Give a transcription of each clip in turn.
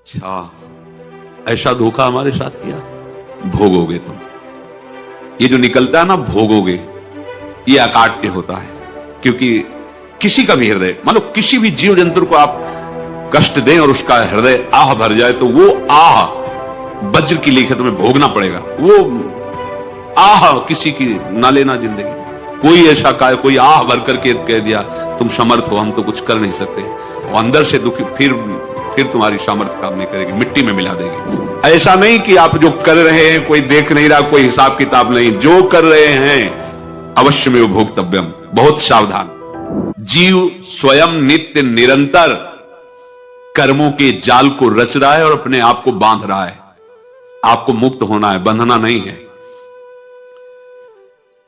अच्छा, ऐसा धोखा हमारे साथ किया, भोगोगे तुम। ये जो निकलता है ना भोगोगे, ये अकाट्य होता है। क्योंकि किसी का भी हृदय, मान लो किसी भी जीव जंतु को आप कष्ट दें और उसका हृदय आह भर जाए, तो वो आह वज्र की लीक है, तुम्हें भोगना पड़ेगा। वो आह किसी की ना लेना जिंदगी। कोई ऐसा का कोई आह भर करके कह दिया तुम समर्थ हो, हम तो कुछ कर नहीं सकते, वो अंदर से दुखी, फिर तुम्हारी सामर्थ्य काम नहीं करेगी, मिट्टी में मिला देगी। ऐसा नहीं कि आप जो कर रहे हैं कोई देख नहीं रहा, कोई हिसाब किताब नहीं, जो कर रहे हैं अवश्य में भोक्तव्यम। बहुत सावधान। जीव स्वयं नित्य निरंतर कर्मों के जाल को रच रहा है और अपने आप को बांध रहा है। आपको मुक्त होना है, बंधना नहीं है।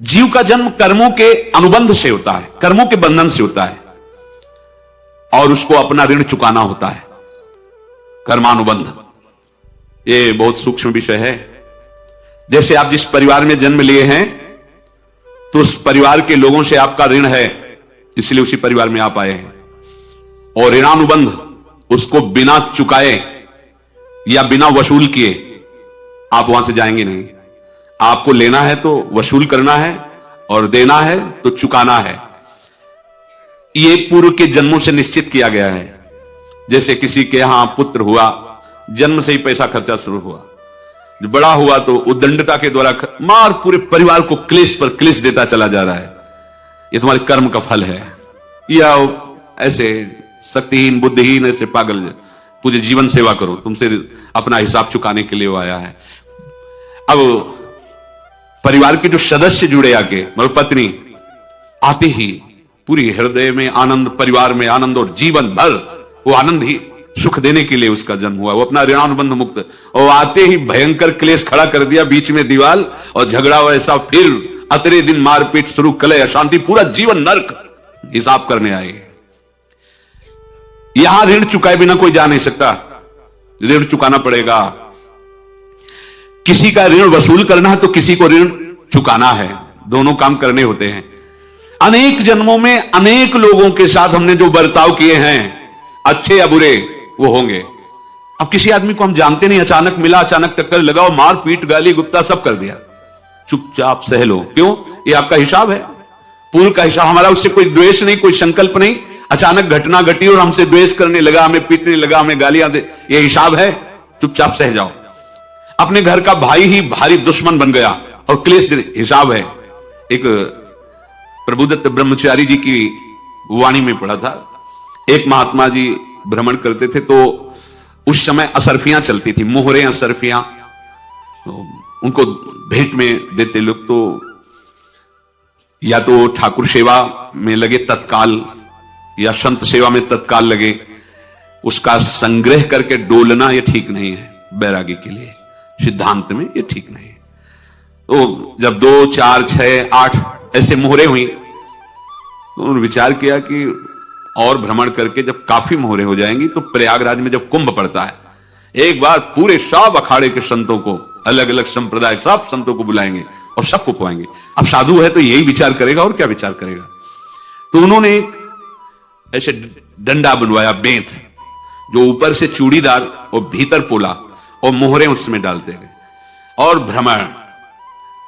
जीव का जन्म कर्मों के अनुबंध से होता है, कर्मों के बंधन से होता है, और उसको अपना ऋण चुकाना होता है। कर्मानुबंध ये बहुत सूक्ष्म विषय है। जैसे आप जिस परिवार में जन्म लिए हैं, तो उस परिवार के लोगों से आपका ऋण है, इसलिए उसी परिवार में आप आए हैं। और ऋणानुबंध, उसको बिना चुकाए या बिना वसूल किए आप वहां से जाएंगे नहीं। आपको लेना है तो वसूल करना है, और देना है तो चुकाना है। ये पूर्व के जन्मों से निश्चित किया गया है। जैसे किसी के यहां पुत्र हुआ, जन्म से ही पैसा खर्चा शुरू हुआ, जो बड़ा हुआ तो उद्दंडता के द्वारा मार पूरे परिवार को क्लेश पर क्लेश देता चला जा रहा है। ये तुम्हारे कर्म का फल है। या ऐसे शक्तिहीन बुद्धिहीन ऐसे पागल पूरे जीवन सेवा करो, तुमसे अपना हिसाब चुकाने के लिए वो आया है। अब परिवार के जो सदस्य जुड़े आके, मतलब पत्नी आते ही पूरी हृदय में आनंद, परिवार में आनंद, और जीवन भर वो आनंद ही सुख देने के लिए उसका जन्म हुआ। वो अपना ऋणानुबंध मुक्त, और आते ही भयंकर क्लेश खड़ा कर दिया, बीच में दीवार और झगड़ा वैसा, फिर अतरे दिन मारपीट शुरू, कलह अशांति, पूरा जीवन नर्क हिसाब करने आए। यहां ऋण चुकाए बिना कोई जा नहीं सकता, ऋण चुकाना पड़ेगा। किसी का ऋण वसूल करना है तो किसी को ऋण चुकाना है, दोनों काम करने होते हैं। अनेक जन्मों में अनेक लोगों के साथ हमने जो बर्ताव किए हैं, अच्छे या बुरे, वो होंगे। अब किसी आदमी को हम जानते नहीं, अचानक मिला, अचानक टक्कर लगाओ, मार पीट गाली गुप्ता सब कर दिया, चुपचाप सह लो। क्यों? ये आपका हिसाब है, पूर्व का हिसाब। हमारा उससे कोई द्वेष नहीं, कोई संकल्प नहीं। अचानक घटना घटी और हमसे द्वेष करने लगा, हमें पीटने लगा, हमें गालियां दे, ये हिसाब है, चुपचाप सह जाओ। अपने घर का भाई ही भारी दुश्मन बन गया और क्लेश, हिसाब है। एक प्रभुदत्त ब्रह्मचारी जी की वाणी में पढ़ा था, एक महात्मा जी भ्रमण करते थे, तो उस समय असरफियां चलती थी, मोहरे असरफियां, तो उनको भेंट में देते लोग। तो या तो ठाकुर सेवा में लगे तत्काल, या संत सेवा में तत्काल लगे, उसका संग्रह करके डोलना ये ठीक नहीं है बैरागी के लिए, सिद्धांत में ये ठीक नहीं है। तो जब 2, 4, 6, 8 ऐसे मोहरे हुई, तो उन्होंने विचार किया कि और भ्रमण करके जब काफी मोहरे हो जाएंगी, तो प्रयागराज में जब कुंभ पड़ता है, एक बार पूरे सब अखाड़े के संतों को, अलग अलग संप्रदाय सब संतों को बुलाएंगे और सबको पुआएंगे। अब साधु है तो यही विचार करेगा, और क्या विचार करेगा। तो उन्होंने एक ऐसे डंडा बनवाया, बेंत, जो ऊपर से चूड़ीदार और भीतर पोला, और मोहरे उसमें डालते गए, और भ्रमण,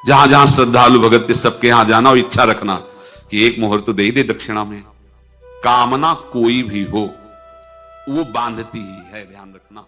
जहां जहां श्रद्धालु भगत सबके यहां जाना और इच्छा रखना कि एक मोहर तो दे ही दे दक्षिणा में। कामना कोई भी हो वो बांधती ही है, ध्यान रखना।